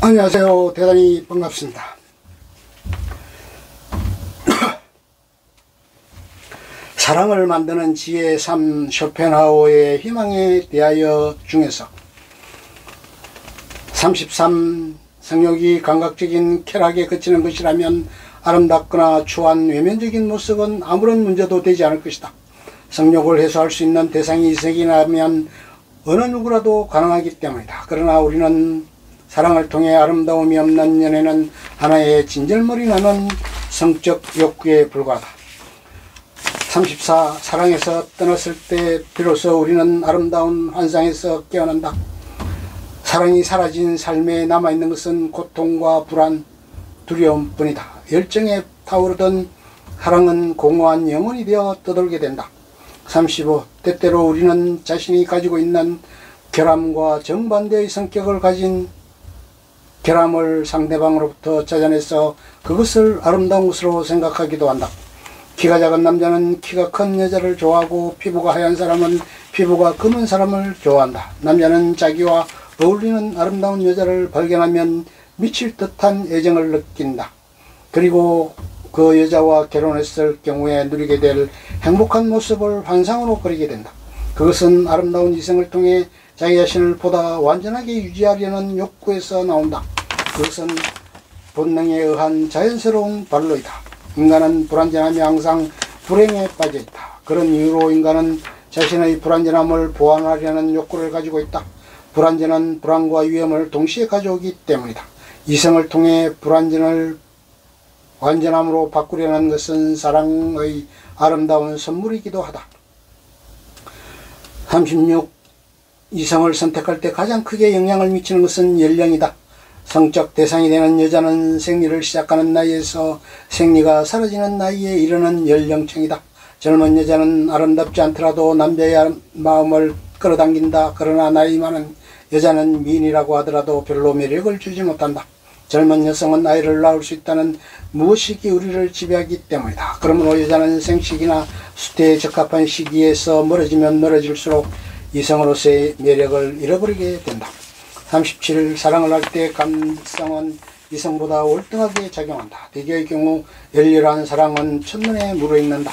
안녕하세요. 대단히 반갑습니다. 사랑을 만드는 지혜의 삶 쇼펜하우어의 희망에 대하여 중에서 33. 성욕이 감각적인 쾌락에 그치는 것이라면 아름답거나 추한 외면적인 모습은 아무런 문제도 되지 않을 것이다. 성욕을 해소할 수 있는 대상이 이색이라면 어느 누구라도 가능하기 때문이다. 그러나 우리는 사랑을 통해 아름다움이 없는 연애는 하나의 진절머리 나는 성적 욕구에 불과하다. 34. 사랑에서 떠났을 때 비로소 우리는 아름다운 환상에서 깨어난다. 사랑이 사라진 삶에 남아있는 것은 고통과 불안, 두려움뿐이다. 열정에 타오르던 사랑은 공허한 영혼이 되어 떠돌게 된다. 35. 때때로 우리는 자신이 가지고 있는 결함과 정반대의 성격을 가진 결함을 상대방으로부터 찾아내서 그것을 아름다운 것으로 생각하기도 한다. 키가 작은 남자는 키가 큰 여자를 좋아하고 피부가 하얀 사람은 피부가 검은 사람을 좋아한다. 남자는 자기와 어울리는 아름다운 여자를 발견하면 미칠 듯한 애정을 느낀다. 그리고 그 여자와 결혼했을 경우에 누리게 될 행복한 모습을 환상으로 그리게 된다. 그것은 아름다운 이성을 통해 자기 자신을 보다 완전하게 유지하려는 욕구에서 나온다. 그것은 본능에 의한 자연스러운 발로이다. 인간은 불완전하며 항상 불행에 빠져있다. 그런 이유로 인간은 자신의 불완전함을 보완하려는 욕구를 가지고 있다. 불완전한 불안과 위험을 동시에 가져오기 때문이다. 이성을 통해 불완전을 완전함으로 바꾸려는 것은 사랑의 아름다운 선물이기도 하다. 36. 이성을 선택할 때 가장 크게 영향을 미치는 것은 연령이다. 성적 대상이 되는 여자는 생리를 시작하는 나이에서 생리가 사라지는 나이에 이르는 연령층이다. 젊은 여자는 아름답지 않더라도 남자의 마음을 끌어당긴다. 그러나 나이 많은 여자는 미인이라고 하더라도 별로 매력을 주지 못한다. 젊은 여성은 아이를 낳을 수 있다는 무의식이 우리를 지배하기 때문이다. 그러므로 여자는 생식이나 수태에 적합한 시기에서 멀어지면 멀어질수록 이성으로서의 매력을 잃어버리게 된다. 37. 사랑을 할 때 감성은 이성보다 월등하게 작용한다. 대개의 경우 열렬한 사랑은 첫눈에 물어익는다.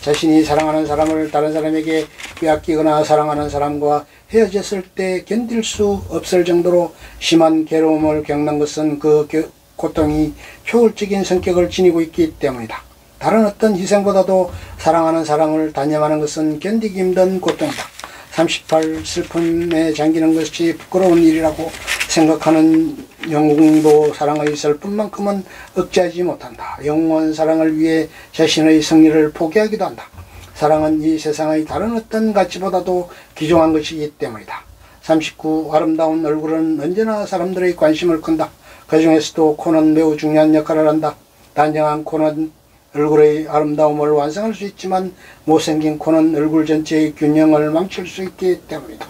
자신이 사랑하는 사람을 다른 사람에게 빼앗기거나 사랑하는 사람과 헤어졌을 때 견딜 수 없을 정도로 심한 괴로움을 겪는 것은 그 고통이 효율적인 성격을 지니고 있기 때문이다. 다른 어떤 희생보다도 사랑하는 사람을 단념하는 것은 견디기 힘든 고통이다. 38. 슬픔에 잠기는 것이 부끄러운 일이라고 생각하는 영웅도 사랑의 슬픔만큼은 억제하지 못한다. 영원한 사랑을 위해 자신의 승리를 포기하기도 한다. 사랑은 이 세상의 다른 어떤 가치보다도 귀중한 것이기 때문이다. 39. 아름다운 얼굴은 언제나 사람들의 관심을 끈다. 그 중에서도 코는 매우 중요한 역할을 한다. 단정한 코는 얼굴의 아름다움을 완성할 수 있지만 못생긴 코는 얼굴 전체의 균형을 망칠 수 있기 때문이다.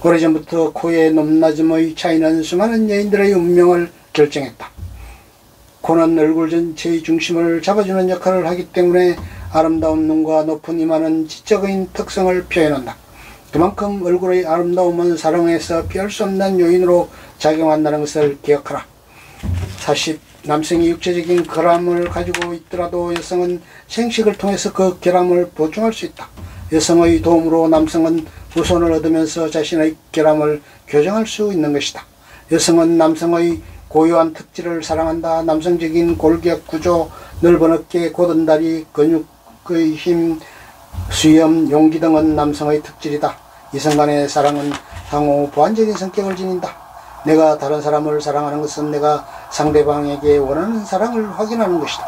오래전부터 코의 높낮음의 차이는 수많은 여인들의 운명을 결정했다. 코는 얼굴 전체의 중심을 잡아주는 역할을 하기 때문에 아름다운 눈과 높은 이마는 지적인 특성을 표현한다. 그만큼 얼굴의 아름다움은 사랑에서 피할 수 없는 요인으로 작용한다는 것을 기억하라. 40. 남성이 육체적인 결함을 가지고 있더라도 여성은 생식을 통해서 그 결함을 보충할 수 있다. 여성의 도움으로 남성은 후손을 얻으면서 자신의 결함을 교정할 수 있는 것이다. 여성은 남성의 고유한 특질을 사랑한다. 남성적인 골격 구조, 넓은 어깨, 곧은 다리, 근육의 힘, 수염, 용기 등은 남성의 특질이다. 이성 간의 사랑은 상호 보완적인 성격을 지닌다. 내가 다른 사람을 사랑하는 것은 내가 상대방에게 원하는 사랑을 확인하는 것이다.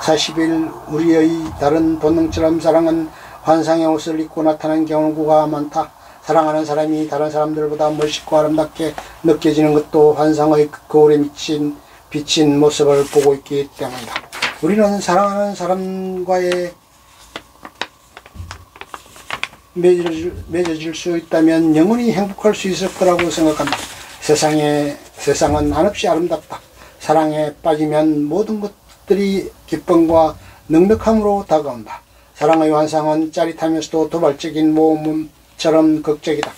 41. 우리의 다른 본능처럼 사랑은 환상의 옷을 입고 나타나는 경우가 많다. 사랑하는 사람이 다른 사람들보다 멋있고 아름답게 느껴지는 것도 환상의 거울에 비친 모습을 보고 있기 때문이다. 우리는 사랑하는 사람과의 맺어질 수 있다면 영원히 행복할 수 있을 거라고 생각한다. 세상은 한없이 아름답다. 사랑에 빠지면 모든 것들이 기쁨과 넉넉함으로 다가온다. 사랑의 환상은 짜릿하면서도 도발적인 모험처럼 극적이다.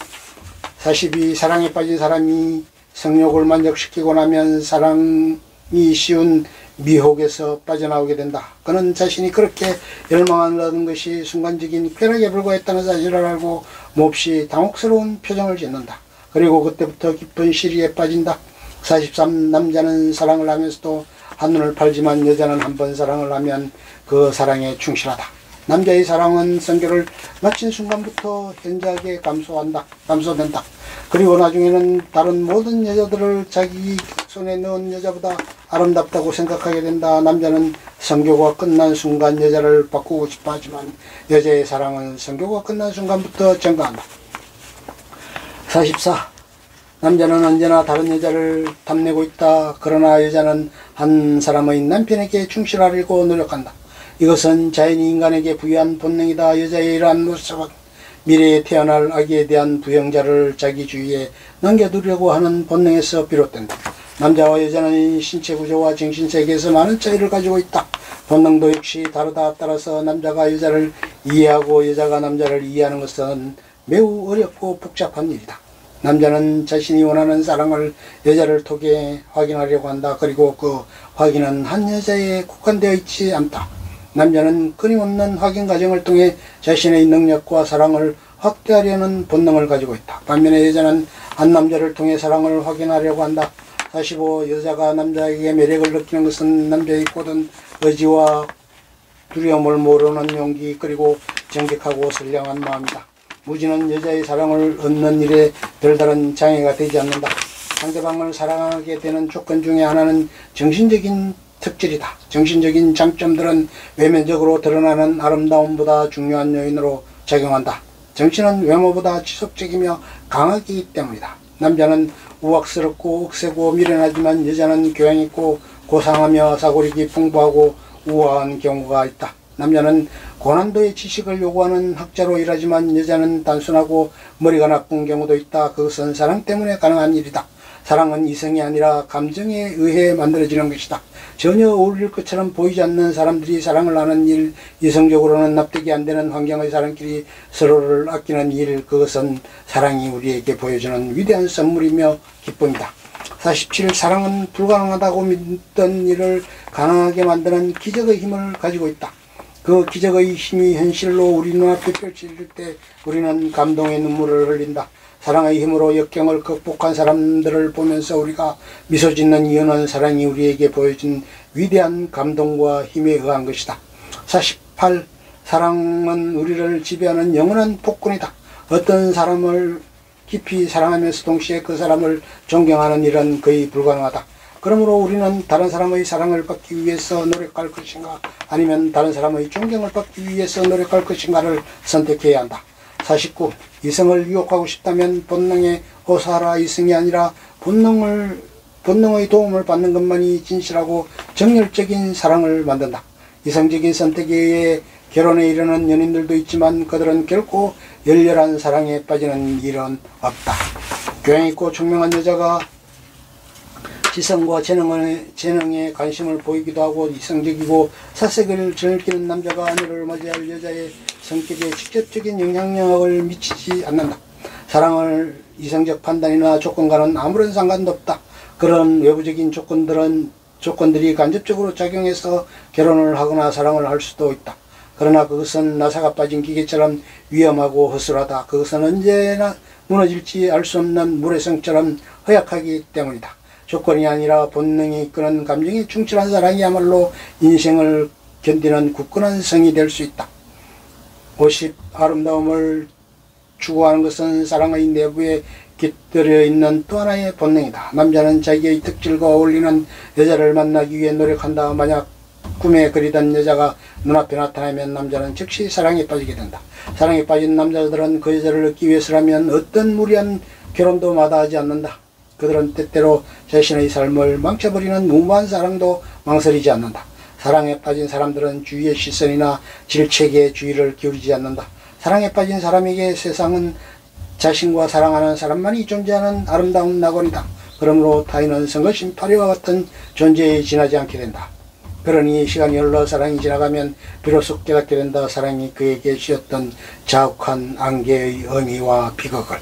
42. 사랑에 빠진 사람이 성욕을 만족시키고 나면 사랑이 쉬운 미혹에서 빠져나오게 된다. 그는 자신이 그렇게 열망한다는 것이 순간적인 쾌락에 불과했다는 사실을 알고 몹시 당혹스러운 표정을 짓는다. 그리고 그때부터 깊은 시리에 빠진다. 43. 남자는 사랑을 하면서도 한눈을 팔지만 여자는 한 번 사랑을 하면 그 사랑에 충실하다. 남자의 사랑은 성교를 마친 순간부터 현저하게 감소된다. 그리고 나중에는 다른 모든 여자들을 자기 손에 넣은 여자보다 아름답다고 생각하게 된다. 남자는 성교가 끝난 순간 여자를 바꾸고 싶어 하지만 여자의 사랑은 성교가 끝난 순간부터 증가한다. 44. 남자는 언제나 다른 여자를 탐내고 있다. 그러나 여자는 한 사람의 남편에게 충실하려고 노력한다. 이것은 자연이 인간에게 부여한 본능이다. 여자의 이러한 모습은 미래에 태어날 아기에 대한 부영자를 자기 주위에 남겨두려고 하는 본능에서 비롯된다. 남자와 여자는 신체 구조와 정신세계에서 많은 차이를 가지고 있다. 본능도 역시 다르다. 따라서 남자가 여자를 이해하고 여자가 남자를 이해하는 것은 매우 어렵고 복잡한 일이다. 남자는 자신이 원하는 사랑을 여자를 통해 확인하려고 한다. 그리고 그 확인은 한 여자에 국한되어 있지 않다. 남자는 끊임없는 확인 과정을 통해 자신의 능력과 사랑을 확대하려는 본능을 가지고 있다. 반면에 여자는 한 남자를 통해 사랑을 확인하려고 한다. 45. 여자가 남자에게 매력을 느끼는 것은 남자의 고든 의지와 두려움을 모르는 용기 그리고 정직하고 선량한 마음이다. 무지는 여자의 사랑을 얻는 일에 별다른 장애가 되지 않는다. 상대방을 사랑하게 되는 조건 중에 하나는 정신적인 특질이다. 정신적인 장점들은 외면적으로 드러나는 아름다움보다 중요한 요인으로 작용한다. 정신은 외모보다 지속적이며 강하기 때문이다. 남자는 우악스럽고 억세고 미련하지만 여자는 교양있고 고상하며 사고력이 풍부하고 우아한 경우가 있다. 남자는 고난도의 지식을 요구하는 학자로 일하지만 여자는 단순하고 머리가 나쁜 경우도 있다. 그것은 사랑 때문에 가능한 일이다. 사랑은 이성이 아니라 감정에 의해 만들어지는 것이다. 전혀 어울릴 것처럼 보이지 않는 사람들이 사랑을 하는 일, 이성적으로는 납득이 안 되는 환경의 사람끼리 서로를 아끼는 일, 그것은 사랑이 우리에게 보여주는 위대한 선물이며 기쁨이다. 47. 사랑은 불가능하다고 믿던 일을 가능하게 만드는 기적의 힘을 가지고 있다. 그 기적의 힘이 현실로 우리 눈앞에 펼쳐질 때 우리는 감동의 눈물을 흘린다. 사랑의 힘으로 역경을 극복한 사람들을 보면서 우리가 미소 짓는 이유는 사랑이 우리에게 보여준 위대한 감동과 힘에 의한 것이다. 48. 사랑은 우리를 지배하는 영원한 폭군이다. 어떤 사람을 깊이 사랑하면서 동시에 그 사람을 존경하는 일은 거의 불가능하다. 그러므로 우리는 다른 사람의 사랑을 받기 위해서 노력할 것인가 아니면 다른 사람의 존경을 받기 위해서 노력할 것인가를 선택해야 한다. 49. 이성을 유혹하고 싶다면 본능에 호소하라. 이성이 아니라 본능의 도움을 받는 것만이 진실하고 정열적인 사랑을 만든다. 이성적인 선택에 의해 결혼에 이르는 연인들도 있지만 그들은 결코 열렬한 사랑에 빠지는 일은 없다. 교양있고 총명한 여자가 지성과 재능에 관심을 보이기도 하고 이성적이고 사색을 즐기는 남자가 아내를 맞이할 여자의 성격에 직접적인 영향력을 미치지 않는다. 사랑을 이성적 판단이나 조건과는 아무런 상관도 없다. 그런 외부적인 조건들이 간접적으로 작용해서 결혼을 하거나 사랑을 할 수도 있다. 그러나 그것은 나사가 빠진 기계처럼 위험하고 허술하다. 그것은 언제나 무너질지 알 수 없는 모래성처럼 허약하기 때문이다. 조건이 아니라 본능이 이끄는 감정에 충실한 사랑이야말로 인생을 견디는 굳건한 성이 될 수 있다. 50. 아름다움을 추구하는 것은 사랑의 내부에 깃들여 있는 또 하나의 본능이다. 남자는 자기의 특질과 어울리는 여자를 만나기 위해 노력한다. 만약 꿈에 그리던 여자가 눈앞에 나타나면 남자는 즉시 사랑에 빠지게 된다. 사랑에 빠진 남자들은 그 여자를 얻기 위해서라면 어떤 무리한 결혼도 마다하지 않는다. 그들은 때때로 자신의 삶을 망쳐버리는 무모한 사랑도 망설이지 않는다. 사랑에 빠진 사람들은 주위의 시선이나 질책에 주의를 기울이지 않는다. 사랑에 빠진 사람에게 세상은 자신과 사랑하는 사람만이 존재하는 아름다운 낙원이다. 그러므로 타인은 성거신 파리와 같은 존재에 지나지 않게 된다. 그러니 시간이 흘러 사랑이 지나가면 비로소 깨닫게 된다. 사랑이 그에게 씌웠던 자욱한 안개의 의미와 비극을.